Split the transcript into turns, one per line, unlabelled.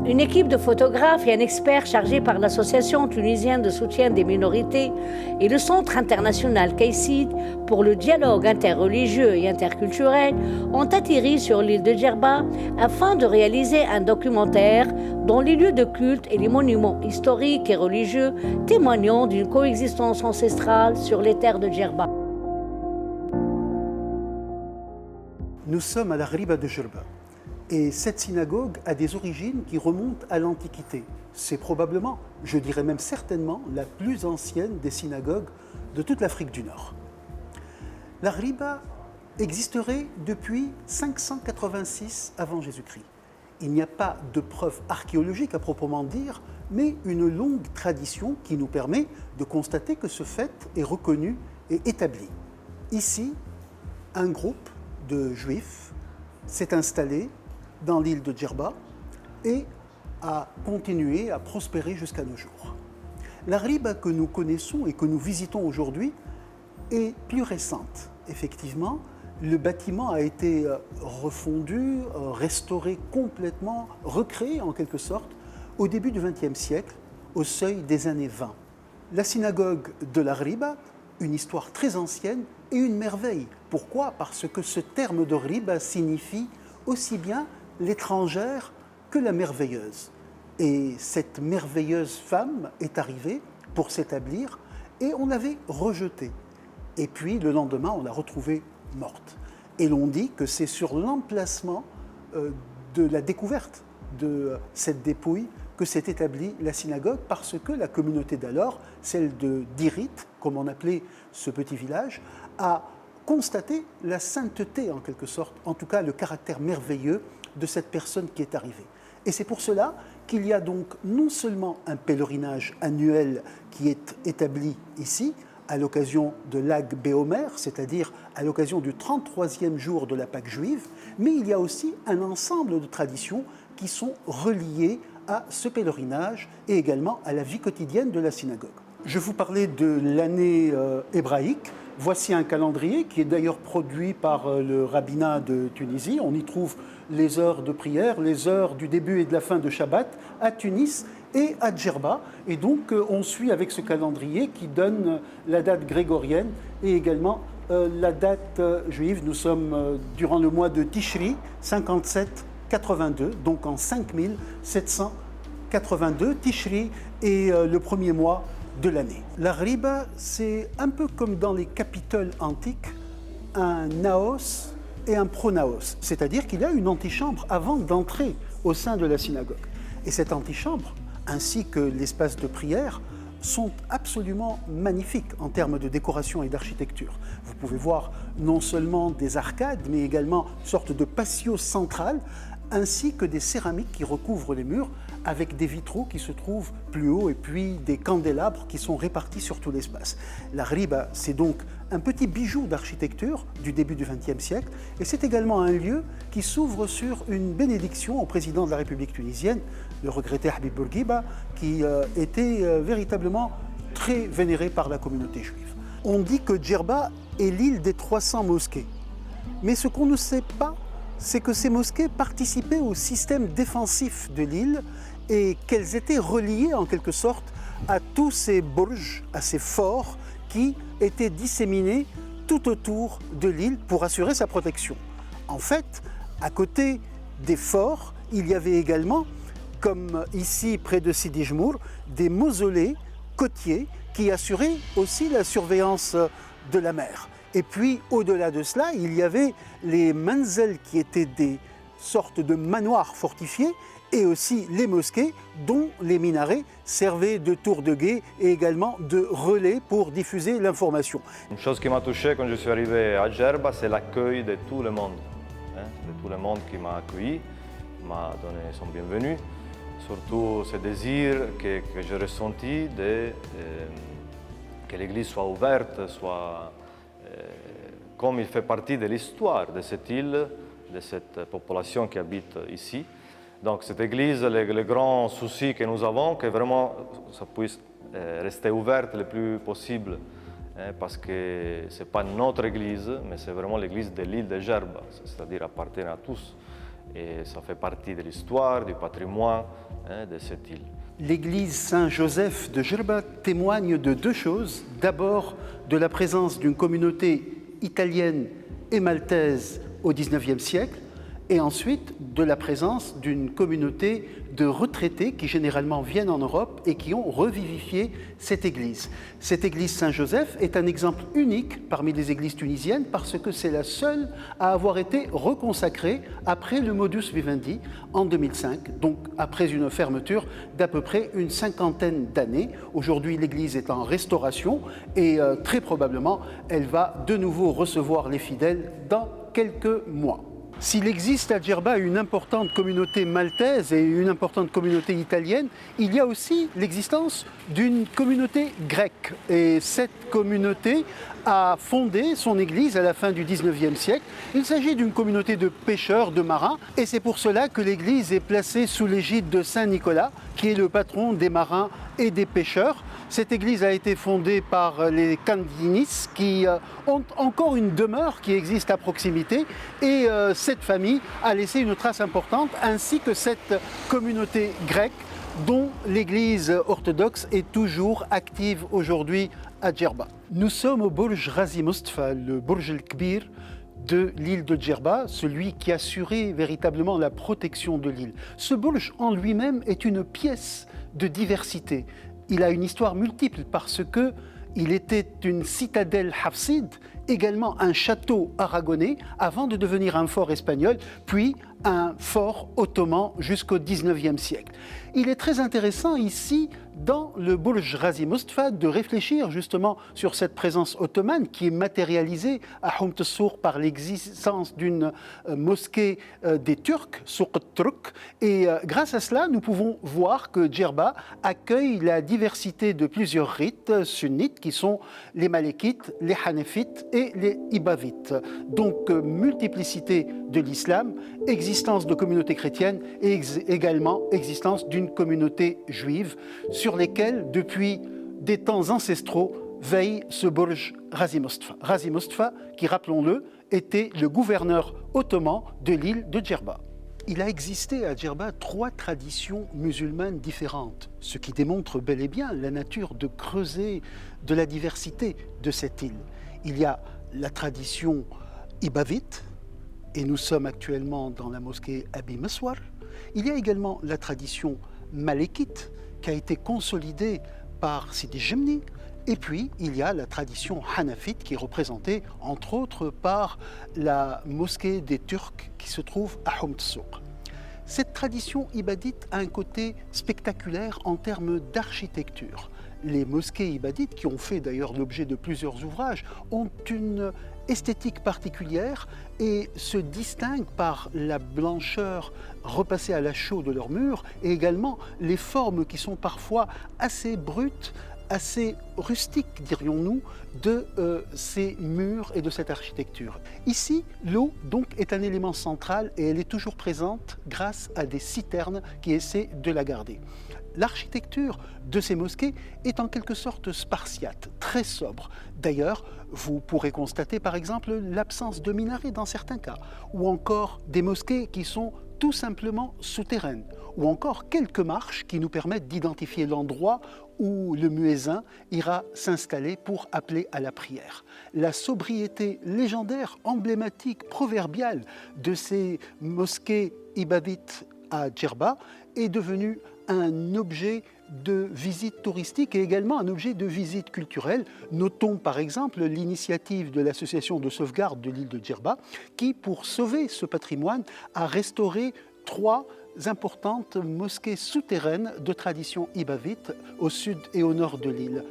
Une équipe de photographes et un expert chargé par l'Association tunisienne de soutien des minorités et le Centre international Kaysid pour le dialogue interreligieux et interculturel ont atterri sur l'île de Djerba afin de réaliser un documentaire dont les lieux de culte et les monuments historiques et religieux témoignant d'une coexistence ancestrale sur les terres de Djerba.
Nous sommes à la Ghriba de Djerba. Et cette synagogue a des origines qui remontent à l'Antiquité. C'est probablement, je dirais même certainement, la plus ancienne des synagogues de toute l'Afrique du Nord. La Ghriba existerait depuis 586 avant Jésus-Christ. Il n'y a pas de preuves archéologiques à proprement dire, mais une longue tradition qui nous permet de constater que ce fait est reconnu et établi. Ici, un groupe de Juifs s'est installé dans l'île de Djerba et a continué à prospérer jusqu'à nos jours. La Ghriba que nous connaissons et que nous visitons aujourd'hui est plus récente. Effectivement, le bâtiment a été refondu, restauré complètement, recréé en quelque sorte au début du XXe siècle, au seuil des années 20. La synagogue de la Ghriba, une histoire très ancienne et une merveille. Pourquoi ? Parce que ce terme de Ghriba signifie aussi bien l'étrangère que la merveilleuse. Et cette merveilleuse femme est arrivée pour s'établir et on l'avait rejetée. Et puis le lendemain, on l'a retrouvée morte. Et l'on dit que c'est sur l'emplacement de la découverte de cette dépouille que s'est établie la synagogue parce que la communauté d'alors, celle de Dirit, comme on appelait ce petit village, a constaté la sainteté en quelque sorte, en tout cas le caractère merveilleux de cette personne qui est arrivée. Et c'est pour cela qu'il y a donc non seulement un pèlerinage annuel qui est établi ici, à l'occasion de l'Ag Béomer, c'est-à-dire à l'occasion du 33e jour de la Pâque juive, mais il y a aussi un ensemble de traditions qui sont reliées à ce pèlerinage et également à la vie quotidienne de la synagogue. Je vous parlais de l'année hébraïque. Voici un calendrier qui est d'ailleurs produit par le rabbinat de Tunisie. On y trouve les heures de prière, les heures du début et de la fin de Shabbat à Tunis et à Djerba. Et donc on suit avec ce calendrier qui donne la date grégorienne et également la date juive. Nous sommes durant le mois de Tishri 5782, donc en 5782. Tishri est le premier mois de l'année. La Ghriba, c'est un peu comme dans les capitales antiques, un naos et un pronaos, c'est-à-dire qu'il y a une antichambre avant d'entrer au sein de la synagogue. Et cette antichambre, ainsi que l'espace de prière, sont absolument magnifiques en termes de décoration et d'architecture. Vous pouvez voir non seulement des arcades, mais également une sorte de patio central, ainsi que des céramiques qui recouvrent les murs, avec des vitraux qui se trouvent plus haut et puis des candélabres qui sont répartis sur tout l'espace. La Ghriba, c'est donc un petit bijou d'architecture du début du XXe siècle et c'est également un lieu qui s'ouvre sur une bénédiction au président de la République tunisienne, le regretté Habib Bourguiba, qui était véritablement très vénéré par la communauté juive. On dit que Djerba est l'île des 300 mosquées, mais ce qu'on ne sait pas, c'est que ces mosquées participaient au système défensif de l'île et qu'elles étaient reliées en quelque sorte à tous ces bourges, à ces forts qui étaient disséminés tout autour de l'île pour assurer sa protection. En fait, à côté des forts, il y avait également, comme ici près de Sidi Jmour, des mausolées côtiers qui assuraient aussi la surveillance de la mer. Et puis, au-delà de cela, il y avait les manzels qui étaient des sortes de manoirs fortifiés et aussi les mosquées dont les minarets servaient de tour de guet et également de relais pour diffuser l'information.
Une chose qui m'a touché quand je suis arrivé à Djerba, c'est l'accueil de tout le monde. De tout le monde qui m'a accueilli, m'a donné son bienvenu. Surtout ce désir que j'ai ressenti que l'Église soit ouverte, soit comme il fait partie de l'histoire de cette île, de cette population qui habite ici. Donc cette église, le grand souci que nous avons, que vraiment ça puisse rester ouverte le plus possible, parce que ce n'est pas notre église, mais c'est vraiment l'église de l'île de Djerba, c'est-à-dire appartient à tous. et ça fait partie de l'histoire, du patrimoine de cette île.
L'église Saint-Joseph de Djerba témoigne de deux choses. D'abord, de la présence d'une communauté italienne et maltaise au XIXe siècle, et ensuite de la présence d'une communauté de retraités qui généralement viennent en Europe et qui ont revivifié cette église. Cette église Saint-Joseph est un exemple unique parmi les églises tunisiennes parce que c'est la seule à avoir été reconsacrée après le modus vivendi en 2005, donc après une fermeture d'à peu près une cinquantaine d'années. Aujourd'hui, l'église est en restauration et très probablement, elle va de nouveau recevoir les fidèles dans quelques mois. S'il existe à Djerba une importante communauté maltaise et une importante communauté italienne, il y a aussi l'existence d'une communauté grecque. Et cette communauté a fondé son église à la fin du XIXe siècle. Il s'agit d'une communauté de pêcheurs, de marins, et c'est pour cela que l'église est placée sous l'égide de Saint Nicolas, qui est le patron des marins et des pêcheurs. Cette église a été fondée par les Kandinis qui ont encore une demeure qui existe à proximité et cette famille a laissé une trace importante ainsi que cette communauté grecque dont l'église orthodoxe est toujours active aujourd'hui à Djerba. Nous sommes au Burj Razi Mostfa, le Burj el-Kbir de l'île de Djerba, celui qui assurait véritablement la protection de l'île. Ce Burj en lui-même est une pièce de diversité. Il a une histoire multiple parce qu'il était une citadelle hafside, également un château aragonais, avant de devenir un fort espagnol, puis un fort ottoman jusqu'au XIXe siècle. Il est très intéressant ici, dans le Burj Razi Mostfa, de réfléchir justement sur cette présence ottomane qui est matérialisée à Homt el-Sour par l'existence d'une mosquée des Turcs, Souq al-Turk. Et grâce à cela, nous pouvons voir que Djerba accueille la diversité de plusieurs rites sunnites qui sont les Malikites, les Hanéfites et les Ibavites. Donc multiplicité de l'islam, existence de communautés chrétiennes et également existence d'une communauté juive sur lesquelles, depuis des temps ancestraux, veille ce Burj Razi Mostfa. Razi Mostfa, qui, rappelons-le, était le gouverneur ottoman de l'île de Djerba. Il a existé à Djerba 3 traditions musulmanes différentes, ce qui démontre bel et bien la nature de creuset de la diversité de cette île. Il y a la tradition ibavite, et nous sommes actuellement dans la mosquée Abi Meswar. Il y a également la tradition malékite qui a été consolidée par Sidi Jemni. Et puis, il y a la tradition hanafite qui est représentée, entre autres, par la mosquée des Turcs qui se trouve à Homt el-Sour. Cette tradition ibadite a un côté spectaculaire en termes d'architecture. Les mosquées ibadites, qui ont fait d'ailleurs l'objet de plusieurs ouvrages, ont une esthétique particulière et se distinguent par la blancheur repassée à la chaux de leurs murs et également les formes qui sont parfois assez brutes, assez rustiques, dirions-nous, de ces murs et de cette architecture. Ici, l'eau donc est un élément central et elle est toujours présente grâce à des citernes qui essaient de la garder. L'architecture de ces mosquées est en quelque sorte spartiate, très sobre. D'ailleurs, vous pourrez constater par exemple l'absence de minarets dans certains cas, ou encore des mosquées qui sont tout simplement souterraines, ou encore quelques marches qui nous permettent d'identifier l'endroit où le muezzin ira s'installer pour appeler à la prière. La sobriété légendaire, emblématique, proverbiale de ces mosquées ibadites à Djerba est devenue un objet de visite touristique et également un objet de visite culturelle. Notons par exemple l'initiative de l'association de sauvegarde de l'île de Djerba qui, pour sauver ce patrimoine, a restauré 3 importantes mosquées souterraines de tradition ibavite au sud et au nord de l'île.